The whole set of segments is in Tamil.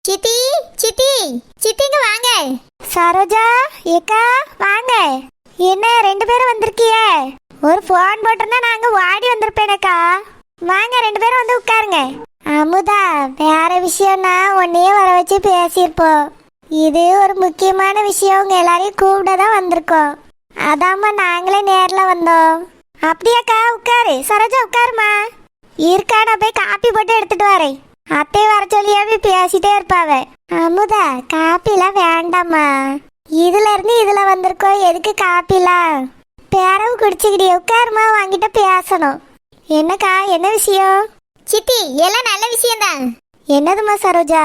சித்தி சித்தி சித்திங்க வாங்க. சரோஜா ஏக்கா வாங்க. என்ன ரெண்டு பேரும் வந்திருக்கிய? ஒரு ஃபோன் போட்டிருந்தா நாங்க வாடி வந்திருப்பேனக்கா. வாங்க ரெண்டு பேரும் வந்து உட்காருங்க. அமுதா, வேற விஷயம்னா உன்னையே வர வச்சு பேசியிருப்போம். இது ஒரு முக்கியமான விஷயம், உங்க எல்லாரையும் கூப்பிட தான் வந்திருக்கோம். அதாம்மா நாங்களே நேர்ல வந்தோம். அப்படியாக்கா? உட்காரு சரோஜா, உட்காருமா. இருக்கா, நான் போய் காப்பி போட்டு எடுத்துட்டு வரேன். அத்தை வர சொல்லியாவே பேசிட்டே இருப்பாவ. அமுதா, காப்பிலாம் வேண்டாமா. இதுல இருந்து இதுல வந்திருக்கோம், எதுக்கு காப்பிலாம்? பேரவு குடிச்சுக்கிட்டே உட்காருமா, வாங்கிட்ட பேசணும். என்னக்கா, என்ன விஷயம்? சித்தி எல்லாம் நல்ல விஷயம்தான். என்னதுமா சரோஜா?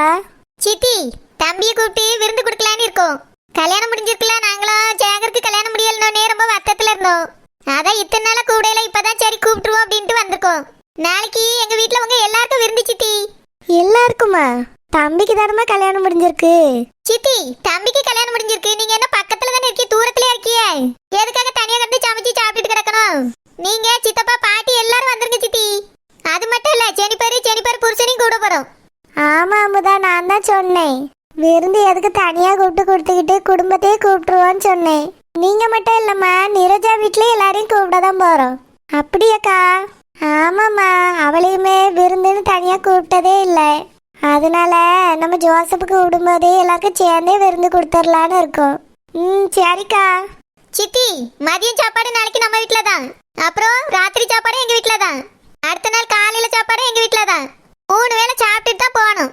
சித்தி, தம்பியை கூப்பிட்டு விருந்து கொடுக்கலான்னு இருக்கோம். கல்யாணம் முடிஞ்சிருக்கல, நாங்களும் சேகருக்கு கல்யாணம் முடியலன்னே ரொம்ப வருத்தத்துல இருந்தோம். அதான் இத்தனை நாள கூடையில இப்பதான் சரி கூப்பிட்டுருவோம் அப்படின்ட்டு வந்திருக்கோம். நாளைக்கு எங்க வீட்டுல உங்க எல்லாருக்கும் விருந்து சித்தி. எல்லாருக்குமா? தம்பிக்கு தானமா கல்யாணம் முடிஞ்சிருக்கு. சித்தி, தம்பிக்கு கல்யாணம் முடிஞ்சிருக்கு. நீங்க என்ன பக்கத்துல தானே இருக்கீங்க, தூரத்துல இருக்கியே, எதுக்காக தனியா கண்டு சமைச்சு சாப்பிட்டுட்டு கிடக்கணும்? நீங்க சித்தப்பா பாட்டி எல்லாரும் வந்துருங்க சித்தி. அது மட்டும் இல்ல, ஜெனிபர் புருஷனையும் கூட போறோம். ஆமா அமுதா, நான் தான் சொன்னேன் விருந்து எதுக்கு தனியா கூப்பிட்டு கொடுத்துக்கிட்டு குடும்பத்தையே கூப்பிட்டுருவோன்னு சொன்னேன். நீங்க மட்டும் இல்லம்மா, நிரஜா வீட்லயே எல்லாரையும் கூப்பிட தான் போறோம். அப்படியாக்கா? ஆமாம்மா, அவளையுமே விருந்துன்னு தனியா கூப்பிட்டதே இல்லை. அதனால நம்ம ஜோசப்புக்கு விடும்போதே எல்லாருக்கும் சேர்ந்தே விருந்து கொடுத்துடலான்னு இருக்கோம். சரிக்கா. சித்தி, மதியம் சாப்பாடு நாளைக்கு நம்ம வீட்டுல தான். அப்புறம் ராத்திரி சாப்பாடு எங்க வீட்டுல தான். அடுத்த நாள் காலையில சாப்பாடு எங்க வீட்டுல தான். 3 வேளை சாப்பிட்டுட்டு தான் போகணும்.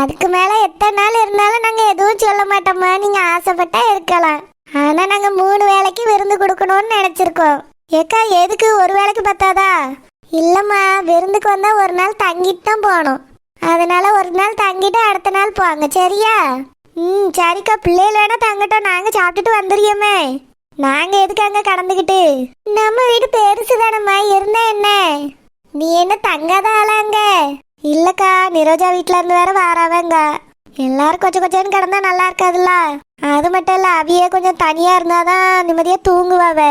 அதுக்கு மேல எத்தனை நாள் இருந்தாலும் நாங்க எதுவும் சொல்ல மாட்டோம்மா, நீங்க ஆசைப்பட்டா இருக்கலாம். ஆனா நாங்க 3 வேளைக்கு விருந்து கொடுக்கணும்னு நினைச்சிருக்கோம். ஏக்கா, எதுக்கு ஒரு வேளைக்கு பத்தாதா? இல்லம்மா, விருந்துக்கு வந்தா ஒரு நாள் தங்கிட்டு தான் போகணும். அதனால ஒரு நாள் தங்கிட்டு அடுத்த நாள் போங்க, சரியா? சரிக்கா. பிள்ளைகள் வேணா தங்கட்டும், நாங்க சாப்பிட்டுட்டு வந்துருக்கோமே. நாங்க எதுக்கு அங்க கடந்துக்கிட்டு? நம்ம வீடு பெருசு தானம்மா, இருந்தா என்ன? நீ என்ன தங்காத ஆளாங்க? இல்லக்கா, நிரோஜா வீட்டுல இருந்து வேற வாராவங்க. எல்லாரும் கொஞ்சம் கொஞ்சம் கிடந்தா நல்லா இருக்காதுல்ல. அது மட்டும் இல்ல, அவியே கொஞ்சம் தனியா இருந்தாதான் நிம்மதியா தூங்குவாவ.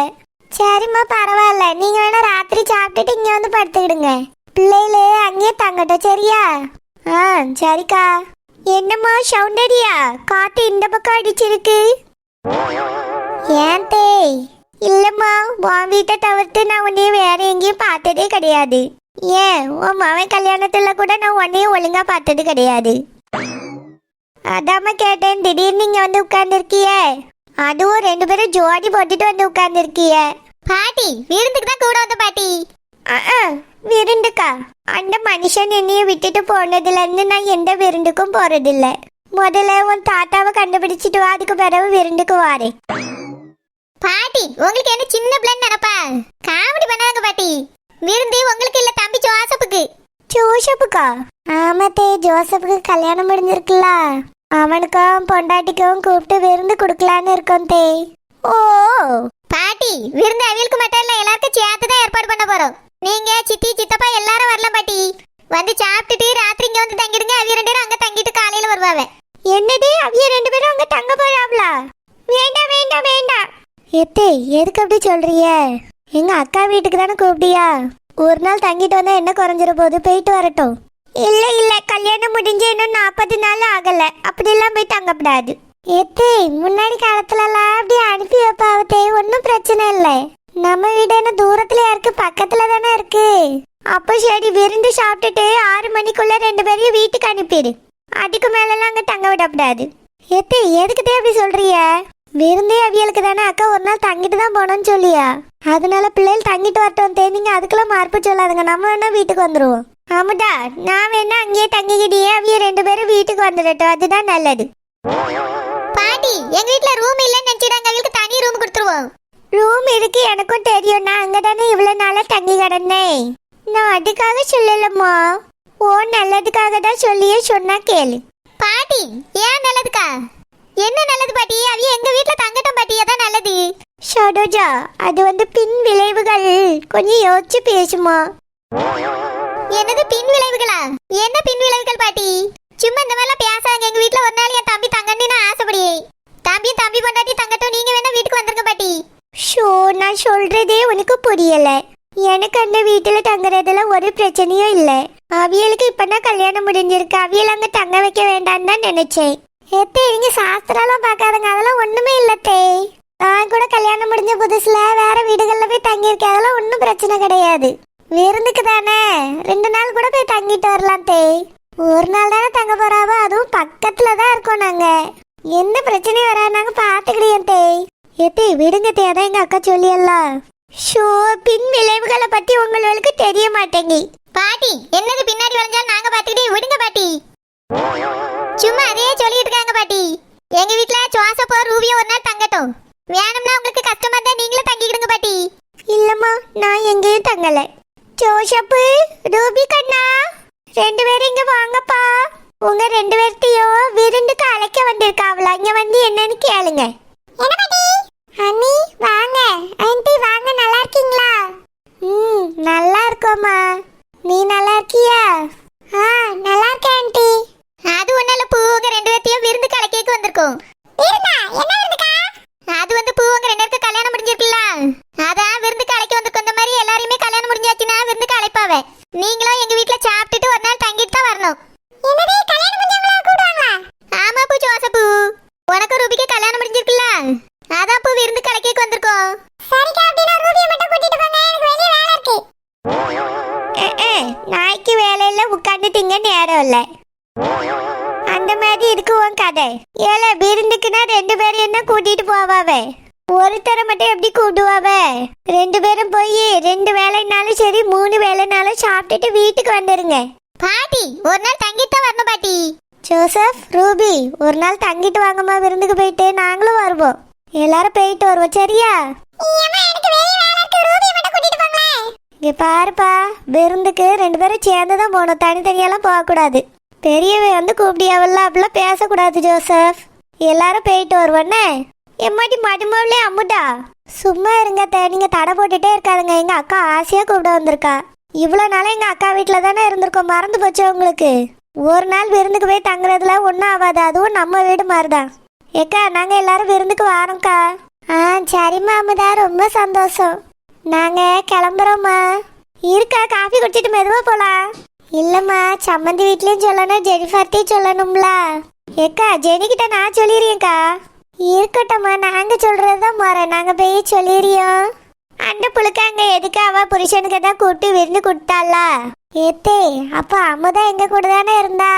சரிம்மா, பரவாயில்ல. நீங்க வேணா ராத்திரி சாப்பிட்டுட்டு இங்க வந்து படுத்துக்கிடுங்க. பிள்ளைகளே அங்கேயே தங்கட்டும், சரியா? சரிக்கா. என்னம்மா சவுண்ட் அடியா? காத்து இந்த பக்கம் அடிச்சிருக்கு. ஏன் தேய்? இல்லம்மா, உன் வீட்டை தவிர்த்து நான் உன்னைய வேற எங்கேயும் பார்த்ததே கிடையாது. ஏன், உன் மகன் கல்யாணத்துல கூட நான் உன்னையும் ஒழுங்கா பார்த்தது கிடையாது. அதாம்மா கேட்டேன், திடீர்னு நீங்க வந்து உட்கார்ந்துருக்கிய. அதுவும் 2 பேரும் ஜோடி போட்டுட்டு வந்து உட்கார்ந்துருக்கிய. பாட்டி, விருந்துக்கு தான் கூட வந்த பாட்டி. விருந்துக்கா? அந்த மனுஷன் என்னைய விட்டுட்டு போனதுல இருந்து நான் எந்த விருந்துக்கும் போறதில்ல. முதல்ல உன் தாத்தாவை கண்டுபிடிச்சிட்டு வா, அதுக்கு பிறகு விருந்துக்கு வாரேன். பாட்டி, உங்களுக்கு என்ன சின்ன பிள்ளைன்னு நினைப்பா? காமெடி பண்ணாங்க பாட்டி. விருந்து உங்களுக்கு இல்ல, தம்பி ஜோசப்புக்கு. ஜோசப்புக்கா? ஆமாத்தே, ஜோசப்புக்கு கல்யாணம் முடிஞ்சிருக்குல்ல. அவனுக்கும் பொண்டாட்டிக்கும் கூப்பிட்டு விருந்து கொடுக்கலான்னு இருக்கோம் தே. ஓ பாட்டி, விருந்து அவியலுக்கு மட்டும் இல்ல, எல்லாருக்கும் சேர்த்து தான் ஏற்பாடு பண்ண போறோம். நீங்க சித்தி சித்தப்பா எல்லாரும் வரலாம் பாட்டி. வந்து சாப்பிட்டுட்டு ராத்திரி இங்க வந்து தங்கிடுங்க. அவிய 2 பேரும் அங்க தங்கிட்டு காலையில வருவாங்க. என்னது, அவிய 2 பேரும் அங்க தங்க போறாங்களா? வேண்டாம் வேண்டாம் வேண்டாம். எத்தே, எதுக்கு அப்படி சொல்றிய? எங்க அக்கா வீட்டுக்கு தானே கூப்பிட்டியா? ஒரு நாள் தங்கிட்டு வந்தா என்ன குறைஞ்சிட போகுது, போயிட்டு வரட்டும். இல்ல இல்ல, கல்யாணம் முடிஞ்சு இன்னும் 40 நாள் ஆகல, அப்படிலாம் போய் தங்கப்படாது. எத்தே, முன்னாடி காலத்துலலாம் அப்படி அனுப்பி வைப்பாவத்தே, ஒன்றும் பிரச்சனை இல்லை. நம்ம வீடு என்ன தூரத்துல இருக்கு, பக்கத்துல தானே இருக்கு. அப்போ சரி, விருந்து சாப்பிட்டுட்டு 6 மணிக்குள்ள 2 பேரையும் வீட்டுக்கு அனுப்பிடு. அதுக்கு மேலலாம் அங்க தங்க விடக்கூடாது. எத்தே, எதுக்குதே அப்படி சொல்றிய? விருந்தே அவியலுக்கு தானே, அக்கா ஒரு நாள் தங்கிட்டு தான் போனோம்னு சொல்லியா? அதனால பிள்ளைகள் தங்கிட்டு வரட்டும் தே, நீங்க அதுக்கெல்லாம் மார்ப்பு சொல்லாதுங்க. நம்ம வேணா வீட்டுக்கு வந்துருவோம். ஆமாடா, நான் வேணா அங்கேயே தங்கிக்கிட்டே, அவிய 2 பேரும் வீட்டுக்கு வந்துடட்டும், அதுதான் நல்லது. பாட்டி, எங்க வீட்ல ரூம் இல்லன்னு நினைச்சிடாங்க, அவங்களுக்கு தனி ரூம் கொடுத்துருவோம். ரூம் இருக்கு, எனக்கும் தெரியும். நான் அங்கதானே இவ்வளவு நாளா தங்கி கிடந்தேன். நான் அதுக்காக சொல்லலம்மா, ஓ நல்லதுக்காக தான் சொல்லியே சொன்னா கேளு. பாட்டி, ஏன் நல்லதுக்கா? என்ன நல்லது பாட்டி? அவிய எங்க வீட்ல தங்கட்டும் பாட்டி, அதான் நல்லது. சரோஜா, அது வந்து பின் விளைவுகள், கொஞ்சம் யோசிச்சு பேசுமா. என்னது பின் விளைவுகளா? என்ன பின் விளைவுகள் பாட்டி? சும்மா இந்த மாதிரிலாம் பேசாங்க. எங்க வீட்ல ஒரு நாள் என் தம்பி தங்கன்னு நான் ஆசைப்படியே. தம்பி பொண்டாட்டி தங்கட்டும், நீங்க வேணா வீட்டுக்கு வந்துருங்க பாட்டி. ஷோ, நான் சொல்றதே உனக்கு புரியல. எனக்கு அந்த வீட்டுல தங்குறதுல ஒரு பிரச்சனையும் இல்லை. அவியலுக்கு இப்பதான் கல்யாணம் முடிஞ்சிருக்கு, அவியல் அங்க தங்க வைக்க வேண்டாம்னு தான் நினைச்சேன். எத்தே நீங்க சாஸ்திரம்லாம் பார்க்காதுங்க, அதெல்லாம் ஒண்ணுமே இல்லத்தே. நான் கூட கல்யாணம் முடிஞ்ச புதுசுல வேற வீடுகள்ல போய் தங்கியிருக்கேன், அதெல்லாம் ஒன்றும் பிரச்சனை கிடையாது. விருந்துக்கு தானே 2 நாள் கூட போய் தங்கிட்டு வரலாம் தே. ஒரு நாள் தானே தங்க போறாவோ, அதுவும் பக்கத்துல தான் இருக்கோம் நாங்க. எந்த பிரச்சனையும் வராது, நாங்க பாத்துக்கிடியோம் தே. எத்தே விடுங்க தே, அதான் எங்க அக்கா சொல்லியல்லாம். ஷோ, பின் விளைவுகளை பத்தி உங்களுக்கு தெரிய மாட்டேங்க. பாட்டி என்னது பின்னாடி வளைஞ்சாலும் நாங்க பாத்துக்கிட்டே விடுங்க பாட்டி. சும்மா அதே சொல்லிட்டு இருக்காங்க பாட்டி. எங்க வீட்ல சுவாசப்போ ரூபியும் ஒரு நாள் தங்கட்டும். வேணும்னா உங்களுக்கு கஷ்டமா தான் நீங்களும் தங்கிக்கிடுங்க பாட்டி. இல்லம்மா, நான் எங்கேயும் தங்கல. ஜோஷப்பு, ரூபி கண்ணா, 2 பேரும் இங்க வாங்கப்பா. உங்க 2 பேர்த்தையும் விருந்துக்கு அழைக்க வந்திருக்காவளா, இங்க வந்து என்னன்னு கேளுங்க. என்ன பாட்டி? அண்ணி வாங்க. ஆன்ட்டி வாங்க, நல்லா இருக்கீங்களா? நல்லா இருக்கோம்மா. நீ நல்லா இருக்கியா? நல்லா இருக்கேன் ஆன்ட்டி. அது ஒண்ணால பூவுங்க 2 பேர்த்தையும் விருந்துக்கு அழைக்க வந்திருக்கோம். விருந்தா? என்ன விருந்துக்கா? அது வந்து பூவுங்க 2 பேருக்கு கல்யாணம் முடிஞ்சிருக்குல்ல, அதான் விருந்துக்கு அழைக்க வந்திருக்கோம். இந்த மாதிரி எல்லாரையுமே கல்யாணம் முடிஞ்சாச்சுன்னா விருந்துக்கு அழைப்பாவே. நீங்களும் எங்க வீட்ல சாப்பிட்டுட்டு ஒரு நாள் தங்கிட்டு தான் வரணும். என்னது, கல்யாணம் முடிஞ்சவங்களா கூடுவாங்களா? ஆமா பூ, ஜோசப்பு உனக்கு ரூபிக்கு கல்யாணம் முடிஞ்சிருக்குல்ல, அதான் பூ விருந்துக்கு அழைக்க வந்திருக்கோம். சரிக்கா, அப்படினா ரூபியை மட்டும் கூட்டிட்டு போங்க, எனக்கு வெளிய வேலை இருக்கு. நாய்க்கு வேலையில உட்கார்ந்து திங்க நேரம் இல்ல. அந்த மாதிரி இருக்கு உன் கதை. ஏல விருந்துக்குன்னா 2 பேரும் என்ன கூட்டிட்டு போவாவே, ஒருத்தரை மட்டும் எப்படி கூட்டுவாவே? 2 பேரும் போய் 2 வேலைனாலும் சரி 3 வேலைனாலும் சாப்பிட்டுட்டு வீட்டுக்கு வந்துருங்க. பாட்டி ஒரு நாள் தங்கிட்டு தான் வரணும் பாட்டி. ஜோசப், ரூபி ஒரு நாள் தங்கிட்டு வாங்கம்மா, விருந்துக்கு போயிட்டு நாங்களும் வருவோம். எல்லாரும் போயிட்டு வருவோம், சரியா? இங்க பாருப்பா, விருந்துக்கு 2 பேரும் சேர்ந்து தான் போகணும், தனித்தனியெல்லாம் போகக்கூடாது. பெரியவை வந்து கூப்பிடியாவல்ல, அப்படிலாம் பேசக்கூடாது ஜோசப். எல்லாரும் போயிட்டு வருவோன்னே. எம்மாட்டி மடுமவளே அம்முட்டா, சும்மா இருங்க தே, நீங்க தடை போட்டுட்டே இருக்காதுங்க. எங்க அக்கா ஆசையா கூப்பிட வந்திருக்கா. இவ்வளவு நாளா எங்க அக்கா வீட்டுல தானே இருந்திருக்கோம், மறந்து போச்சு உங்களுக்கு? ஒரு நாள் விருந்துக்கு போய் தங்குறதுல ஒன்றும் ஆகாது, அதுவும் நம்ம வீடு மாதிரிதான். ஏக்கா, நாங்க எல்லாரும் விருந்துக்கு வரோம்க்கா. சரிம்மா அம்முதா, ரொம்ப சந்தோஷம். நாங்க கிளம்புறோம்மா. இருக்கா, காஃபி குடிச்சிட்டு மெதுவா போலாம். இல்லம்மா, சம்மந்தி வீட்லயும் சொல்லணும், ஜெனிஃபர்ட்டையும் சொல்லணும்ல. ஏக்கா, ஜெனிகிட்ட நான் சொல்லிடுறேன்க்கா. இருக்கட்டும்மா, நாங்க சொல்றதுதான் முறை, நாங்க போய் சொல்லிடுறோம். அந்த புழுக்க அங்க எதுக்கு அவ புருஷனுக்கு தான் கூப்பிட்டு விருந்து கொடுத்தால. ஏத்தே, அப்ப அம்முதா எங்க கூட தானே இருந்தா,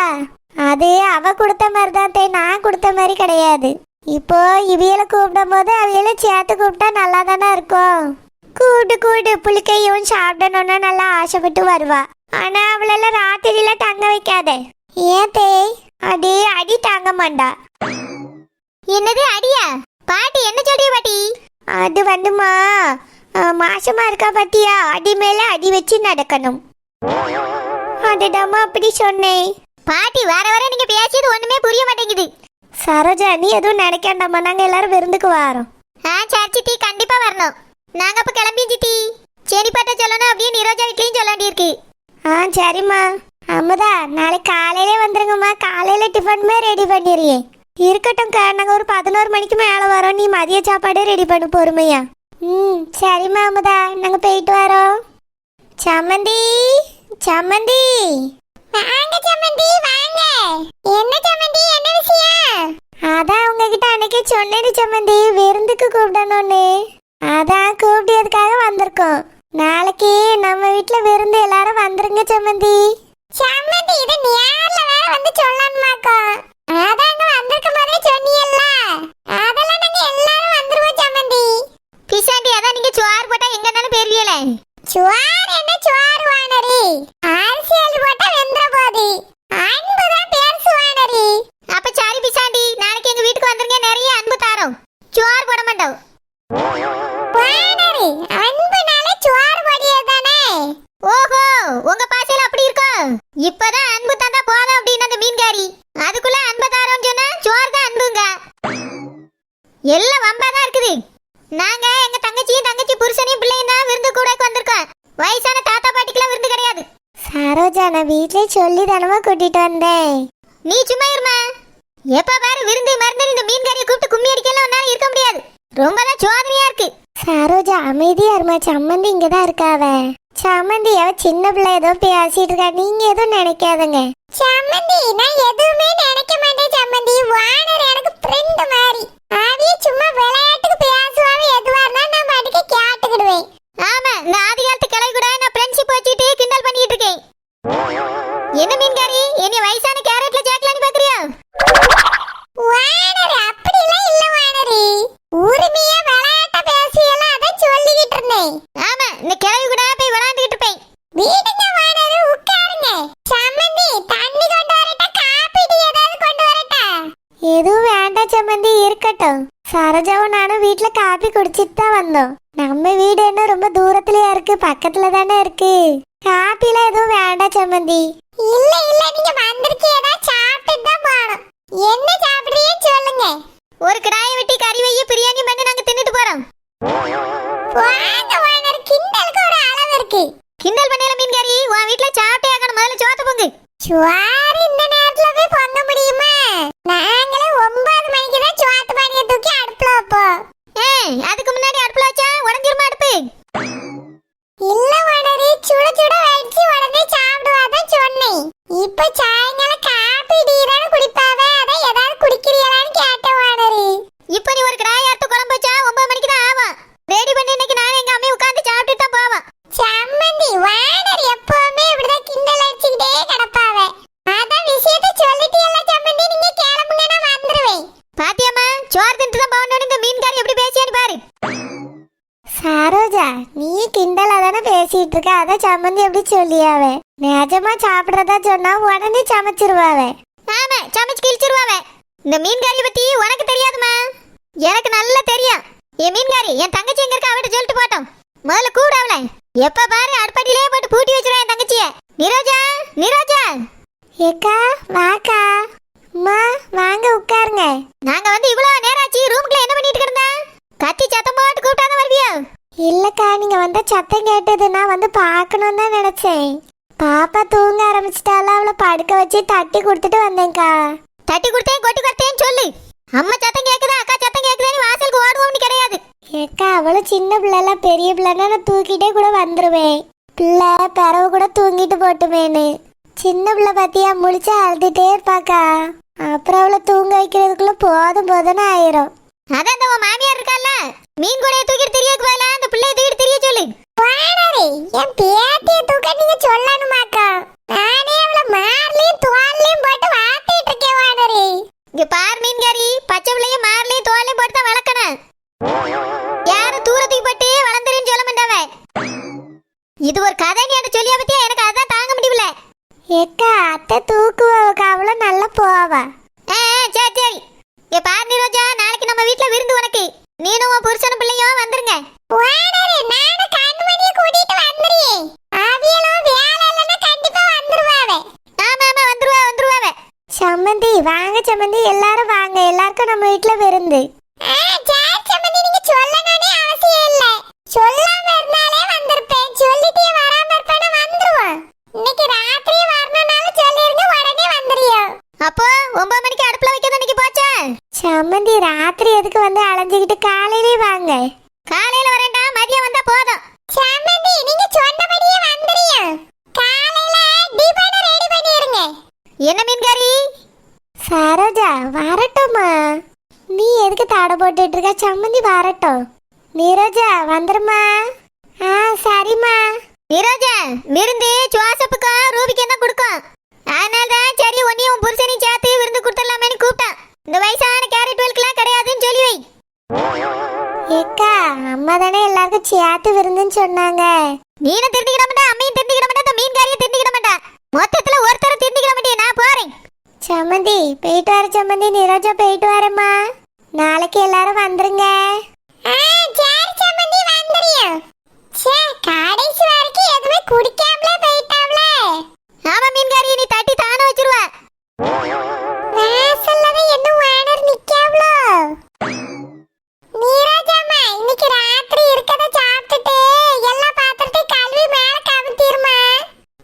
அது அவ கொடுத்த மாதிரி தான் தே, நான் கொடுத்த மாதிரி கிடையாது. இப்போ இவியலை கூப்பிடும் போது அவியலை சேர்த்து கூப்பிட்டா நல்லா தானே இருக்கும். கூட்டு புளிக்கையும் சாப்பிடணும்னா நல்லா ஆசைப்பட்டு வருவா. ஆனா அவளெல்லாம் ராத்திரியில தங்க வைக்காத. ஏன் தே, அடி தாங்க மாட்டா. என்னது அடியா? பாட்டி என்ன சொல்றிய பாட்டி? அது வந்துமா, மாசமா இருக்கா பாத்தியா, அடி மேல அடி வச்சு நடக்கணும். அதுதாம்மா அப்படி சொன்னேன். பாட்டி வர வர நீங்க பேசியது ஒண்ணுமே புரிய மாட்டேங்குது. சரோஜா, நீ எதுவும் நினைக்காண்டாமா, நாங்க எல்லாரும் விருந்துக்கு வரோம். சரி சித்தி, கண்டிப்பா வரணும். நாங்க அப்ப கிளம்பி சித்தி. செனிப்பாட்ட சொல்லணும், அப்படியே நிரோஜா வீட்லயும் சொல்ல வேண்டியிருக்கு. சரிம்மா. அம்முதா, நாளைக்கு காலையிலே வந்துருங்கம்மா, காலையில டிஃபனுமே ரெடி பண்ணிடுறியே. இருக்கட்டும்க்கா, நாங்க ஒரு 11 மணிக்கு மேல வரோம், நீ மதிய சாப்பாடே ரெடி பண்ணு பொறுமையா. சரிம்மா அம்முதா, நாங்க போயிட்டு வரோம். சம்மந்தி, சம்மந்தி வாங்க. சம்மந்தி வாங்க. என்ன சம்மந்தி, என்ன விஷயம்? அதான் உங்ககிட்ட அன்னைக்கு சொன்னேன் சம்மந்தி, விருந்துக்கு கூப்பிடணும்னு. அதான் கூப்பிட்டதுக்காக வந்திருக்கோம். நாளைக்கு நம்ம வீட்ல விருந்து, எல்லாரும் வந்துருங்க சம்மந்தி. சம்மந்தி, இது நேர்ல வேற வந்து சொல்லணுமாக்கா? அதாங்க வந்திருக்க மாதிரி சொன்னீங்கல்ல, அதெல்லாம் நாங்க எல்லாரும் வந்துருவோம் சம்மந்தி. பிசாண்டி, அதான் நீங்க சோறு போட்டா எங்கனாலும் பேர்வியல. சுவார் என்ன சுவார் வானரி, அரசியல் போட்டா வெந்திர போதி, அன்புதான் பேர் சுவானரி. அப்ப சரி பிசாண்டி, நாளைக்கு எங்க வீட்டுக்கு வந்துருங்க, நிறைய அன்பு தாரோம். சோறு போட மாட்டோம். வானரி, அன்புனாலே சுவார் போடியதானே. ஓஹோ, உங்க பாசையில அப்படி இருக்கும். இப்பதான் அன்பு தந்தா போதும் அப்படின்னு அந்த மீன்காரி, அதுக்குள்ள அன்பு தாரோன்னு சொன்னா சோறு தான் அன்புங்க. எல்லாம் வம்பாதான் இருக்குது. நாங்க எங்க தங்கச்சி புருஷனையும் பிள்ளையும் தான் விருந்து கூட வந்திருக்கோம். வயசான தாத்தா பாட்டிக்கெல்லாம் விருந்து கிடையாது. சரோஜா, நான் வீட்லயே சொல்லி தானமா கூட்டிட்டு வந்தேன். நீ சும்மா இருமா. எப்ப பாரு விருந்து மருந்து, இந்த மீன்காரியை கூப்பிட்டு கும்மி அடிக்கலாம் உன்னால இருக்க முடியாது. ரொம்பதான் சோதனையா இருக்கு. சரோஜா அமைதியா இருமா, சம்மந்தி இங்கதான் இருக்காவ. சம்மந்தி அவ சின்ன பிள்ளை ஏதோ பேசிட்டு இருக்கா, நீங்க எதுவும் நினைக்காதங்க. சம்மந்தி நான் எதுவுமே நினைக்க மாட்டேன் சம்மந்தி. வானர் எனக்கு ஃப்ரெண்ட் மாதிரி. அவிய சும்மா விளையாட்டுக்கு பேசுவாங்க, எதுவா இருந்தா நான் பாட்டுக்கு கேட்டுக்கிடுவேன். ஆமா, இந்த ஆதி காலத்து கிளை கூட நான் ஃப்ரெண்ட்ஷிப் வச்சிட்டு கிண்டல் பண்ணிட்டு இருக்கேன். என்ன மீன்காரி, என்ன வயசான கேரட்ல ஜாக்கலானி பாக்குறியா? வானர் அப்படிலாம் இல்ல வானரி. உரிமையா விளையாட்ட பேசியல அத சொல்லிக்கிட்டு இருந்தேன். ஆமா, இந்த கிளை கூட போய் விளையாண்டுக்கிட்டு இருப்பேன். வீடுங்க வானரி, உட்காருங்க. சம்மந்தி தண்ணி கொண்டு வரட்டா, காபி டீ ஏதாவது கொண்டு வரட்டா? எதுவும் வேண்டாம் சம்மந்தி, இருக்கட்டும். சரோஜாவும் நானும் வீட்ல காபி குடிச்சிட்டு தான் வந்தோம். நம்ம வீடு என்ன ரொம்ப தூரத்துலயா இருக்கு, பக்கத்துல தானே இருக்கு. காபில எதுவும் வேண்டாம் சம்மந்தி. இல்ல இல்ல, நீங்க வந்திருக்கீங்க, சாப்பிட்டு தான் போறோம். என்ன சாப்பிடுறீங்க சொல்லுங்க. ஒரு கடாயை வெட்டி கறி வைய பிரியாணி பண்ணி நாங்க தின்னுட்டு போறோம். வாங்க வாங்க, கிண்டலுக்கு ஒரு அளவு இருக்கு. கிண்டல் பண்ணல மீன்காரி, உன் வீட்ல சாப்பிட்டே ஆகணும். முதல்ல சோத்த பொங்கு. சுவாரி இந்த நேரத்துல போய் பொங்க முடியுமா? நாங்களே 9 மணிக்கு தான் சோத்து பானையை தூக்கி அடுப்புல வைப்போம். அதுக்கு முன்னாடி அடுப்புல வச்சா உடஞ்சிருமா அடுப்பு? இல்ல வானரி, சுட சுட வச்சு உடனே சாப்பிடுவாதான் சொன்னேன். இப்ப சாயங்காலம் காபி டீ தானே குடிப்பாவே, அதை ஏதாவது குடிக்கிறீங்களான்னு கேட்டேன் வானரி. இப்ப நீ ஒரு கடாயை அறுத்து குழம்பு வச்சா 9 மணிக்கு தான் ஆகும். ரெடி பண்ணி இன்னைக்கு நான் எங்க அம்மையை உட்கார்ந்து சாப்பிட்டுட்டு தான் போவோம். சம்மந்தி வானரி எப்பவுமே இப்படிதான் கிண்டல் அடிச்சுக்கிட்டே கிடப்பாவே. அதான் விஷயத்தை சொல்லிட்டீல்ல சம்மந்தி, நீங்க கிளம்புங்க, நான் வந்துருவேன். பாத்தியம்மா, சோறு தின்ட்டு தான் போகணும்னு இந்த மீன்காரி எப்படி பேசியான்னு பாரு. சரோஜா, நீ கிண்டலா தானே பேசிட்டு இருக்க, அதான் சம்மந்தி எப்படி சொல்லியாவே. நிஜமா சாப்பிடுறதா சொன்னா உடனே சமைச்சிருவாவே. ஆமா, சமைச்சு கிழிச்சிருவாவே. இந்த மீன்காரி பத்தி உனக்கு தெரியாதுமா, எனக்கு நல்லா தெரியும். என் மீன்காரி என் தங்கச்சி எங்க இருக்கா அவட்ட சொல்லிட்டு போட்டோம். முதல்ல கூட அவளை எப்ப பாரு அடுப்படியிலே போட்டு பூட்டி வச்சிருவேன் என் தங்கச்சிய. நிரோஜா, நிரோஜா. ஏக்கா வாக்கா. அம்மா வாங்க உட்காருங்க. நாங்க வந்து இவ்வளவு நேரம் ஆச்சு, ரூம்க்குள்ள என்ன பண்ணிட்டு கிடந்தா? கத்தி சத்தம் போட்டு கூப்பிட்டாதான் வருவியா? இல்லக்கா, நீங்க வந்த சத்தம் கேட்டது, நான் வந்து பார்க்கணும் தான் நினைச்சேன். பாப்பா தூங்க ஆரம்பிச்சிட்டால, அவளை படுக்க வச்சு தட்டி கொடுத்துட்டு வந்தேன்க்கா. தட்டி கொடுத்தேன் கொட்டி கொடுத்தேன்னு சொல்லு. அம்மா சத்தம் கேக்குதா அக்கா சத்தம் கேக்குதான்னு வாசலுக்கு ஓடுவோம்னு கிடையாது. ஏக்கா அவளும் சின்ன பிள்ளைல, பெரிய பிள்ளைன்னா நான் தூக்கிட்டே கூட வந்துருவேன். பிள்ளை பிறவு கூட தூங்கிட்டு போட்டுமேனு. சின்ன பிள்ளை பத்தியா முழிச்சா அழுதுட்டே இருப்பாக்கா. அப்புறம் அவளை தூங்க வைக்கிறதுக்குள்ள போதும் போதும்னு ஆயிரும். அதான் இந்த உன் மாமியார் இருக்கால, மீன் கூடைய தூக்கிட்டு தெரியக்கு பதிலா அந்த பிள்ளைய தூக்கிட்டு தெரிய சொல்லு. வானரி, என் பேத்திய தூக்க நீங்க சொல்லணுமாக்கா? நானே அவளை மார்லயும் தோல்லையும் போட்டு வாத்திட்டு இருக்கேன் வானரி. இங்க பார் மீன்காரி, பச்சை பிள்ளையும் மார்லையும் தோலையும் போட்டு தான் வளர்க்கணும். யாரும் தூரத்துக்கு போட்டு வளர்ந்துருன்னு சொல்ல மாட்டாவ. இது ஒரு கதை, நீ அதை சொல்லியா பத்தியா? எனக்கு அதான் தாங்க முடியல. ஏக்கா அத்தை தூக்குவாக்கா, அவளை நல்லா போவா. சரி சரி. ஏ பார் நிரோஜா, நாளைக்கு நம்ம வீட்ல விருந்து உனக்கு. நீனும் உன் புருஷனும் பிள்ளையும் வந்துருங்க. வானரி, நானும் கண்மணியை கூட்டிட்டு வந்துறேன். அவியலும் வேலை இல்லைன்னா கண்டிப்பா வந்துருவாவே. ஆமா ஆமா, வந்துருவாவே. சம்மந்தி வாங்க சம்மந்தி, எல்லாரும் வாங்க, எல்லாருக்கும் நம்ம வீட்ல விருந்து. சரி சம்மந்தி, நீங்க சொல்லணும்னே அவசியம் இல்ல. சொல்லாம இருந்தாலே வந்திருப்பேன், சொல்லிட்டே வராம இருப்பேன்னா வந்துருவோம். இன்னைக்கு ராத்திரி வரணும்னாலும் சொல்லிருங்க, உடனே வந்துறியோ. அப்போ 9 மணிக்கு அடுப்புல வைக்க இன்னைக்கு போச்சா? சம்மந்தி ராத்திரி எதுக்கு வந்து அலைஞ்சிக்கிட்டு, காலையிலே வாங்க. காலையில வரேன்டா, மதியம் வந்தா போதும். சம்மந்தி நீங்க சொன்னபடியே வந்துறியோ. காலையில டிபன் ரெடி பண்ணிருங்க. என்ன மீன்காரி? சரோஜா வரட்டுமா? நீ எதுக்கு தடை போட்டுட்டு இருக்க? சம்மந்தி வரட்டும். நீரோஜா வந்துருமா? சரிம்மா. நிரோஜா, விருந்து ஜோசப்புக்கும் ரூபிக்கும் தான் கொடுக்கும். அதனாலதான் சரி உன்னையும் உன் புருஷனையும் சேர்த்து விருந்து கொடுத்துடலாமேன்னு கூப்பிட்டான். இந்த வயசான கேரட் வெல்கெல்லாம் கிடையாதுன்னு சொல்லி வை. ஏக்கா அம்மா தானே எல்லாருக்கும் சேர்த்து விருந்துன்னு சொன்னாங்க. நீனும் தெரிஞ்சுக்கிட மாட்டா, அம்மையும் தெரிஞ்சுக்கிட மாட்டா, இந்த மீன்காரியும் தெரிஞ்சுக்கிட மாட்டா. மொத்தத்துல ஒருத்தரும் தெரிஞ்சுக்கிட மாட்டே. நான் போறேன். சம்மந்தி போயிட்டு வர சம்மந்தி. நீரோஜா போயிட்டு வரேம்மா. நாளைக்கு எல்லாரும் வந்துருங்க. சரி சம்மந்தி வந்துறியோ. கடைசி வரைக்கும் எதுவுமே குடிக்காமலே போயிட்டாவளே. ஆமா மீன்காரி, நீ தட்டி தானே வச்சிருவா. வாசல்ல என்ன வானர் நிக்காவளோ. நீராஜாம்மா இன்னைக்கு ராத்திரி இருக்கத சாப்பிட்டுட்டு எல்லா பாத்திரத்தையும் கழுவி மேல கவுத்திருமா.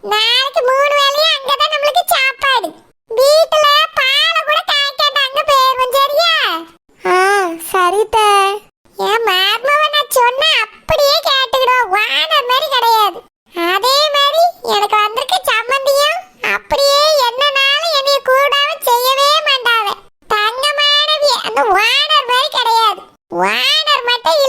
நாளைக்கு 3 வேளையும் அங்கதான் நம்மளுக்கு சாப்பாடு. வீட்டுல பாலை கூட காய்க்காட்ட அங்க போயிருவோம், சரியா? சரிதே. என் மார்மவ நான் சொன்ன அப்படியே கேட்டுக்கிடுவோம், வானர் மாதிரி கிடையாது. நாங்க வானர் மாதிரி கிடையாது. வானர் மட்டும்